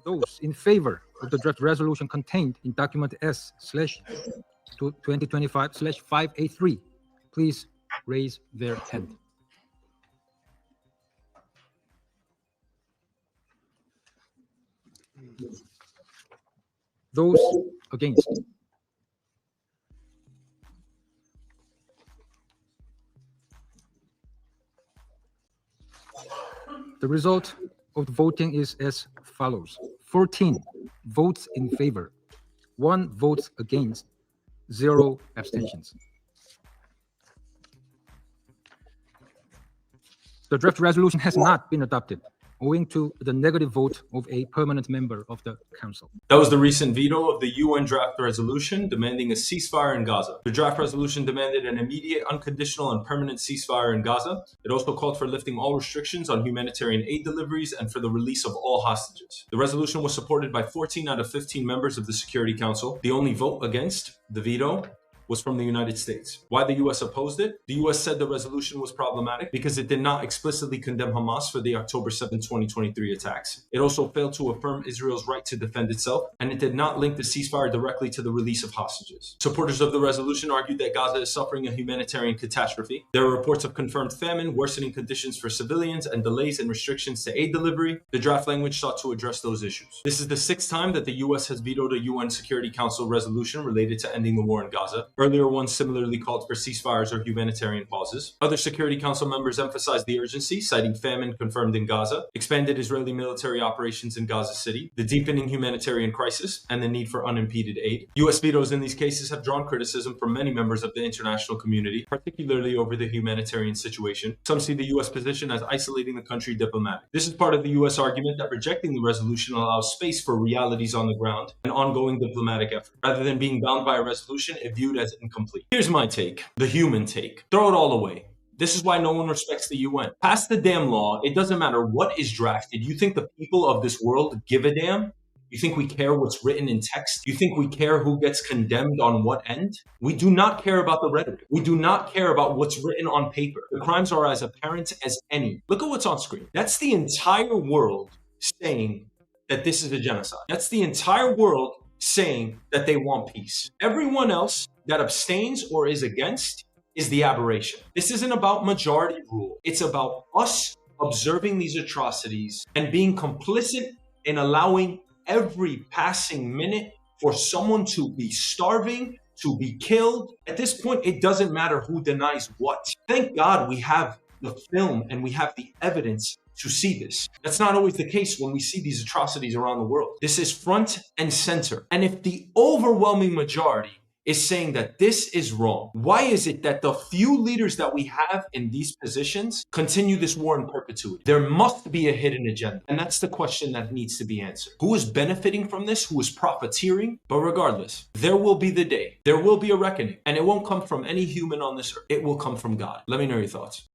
Those in favor of the draft resolution contained in document S/2025/583, please raise their hand. Those against? The result of the voting is as follows: 14 votes in favor, 1 votes against, 0 abstentions. The draft resolution has not been adopted, owing to the negative vote of a permanent member of the Council. That was the recent veto of the UN draft resolution demanding a ceasefire in Gaza. The draft resolution demanded an immediate, unconditional, and permanent ceasefire in Gaza. It also called for lifting all restrictions on humanitarian aid deliveries and for the release of all hostages. The resolution was supported by 14 out of 15 members of the Security Council. The only vote against the veto was from the United States. Why the US opposed it? The US said the resolution was problematic because it did not explicitly condemn Hamas for the October 7, 2023 attacks. It also failed to affirm Israel's right to defend itself, and it did not link the ceasefire directly to the release of hostages. Supporters of the resolution argued that Gaza is suffering a humanitarian catastrophe. There are reports of confirmed famine, worsening conditions for civilians, and delays and restrictions to aid delivery. The draft language sought to address those issues. This is the 6th time that the US has vetoed a UN Security Council resolution related to ending the war in Gaza. Earlier ones similarly called for ceasefires or humanitarian pauses. Other Security Council members emphasized the urgency, citing famine confirmed in Gaza, expanded Israeli military operations in Gaza City, the deepening humanitarian crisis, and the need for unimpeded aid. US vetoes in these cases have drawn criticism from many members of the international community, particularly over the humanitarian situation. Some see the US position as isolating the country diplomatically. This is part of the US argument that rejecting the resolution allows space for realities on the ground and ongoing diplomatic effort. Rather than being bound by a resolution, it viewed as incomplete. Here's my take, the human take. Throw it all away. This is why no one respects the UN. Pass the damn law. It doesn't matter what is drafted. You think the people of this world give a damn? You think we care what's written in text? You think we care who gets condemned on what end? We do not care about the rhetoric. We do not care about what's written on paper. The crimes are as apparent as any. Look at what's on screen. That's the entire world saying that this is a genocide. That's the entire world saying that they want peace. Everyone else that abstains or is against is the aberration. This isn't about majority rule. It's about us observing these atrocities and being complicit in allowing every passing minute for someone to be starving, to be killed. At this point, it doesn't matter who denies what. Thank God we have the film and we have the evidence to see this. That's not always the case when we see these atrocities around the world. This is front and center. And if the overwhelming majority is saying that this is wrong, why is it that the few leaders that we have in these positions continue this war in perpetuity? There must be a hidden agenda. And that's the question that needs to be answered. Who is benefiting from this? Who is profiteering? But regardless, there will be the day. There will be a reckoning. And it won't come from any human on this earth. It will come from God. Let me know your thoughts.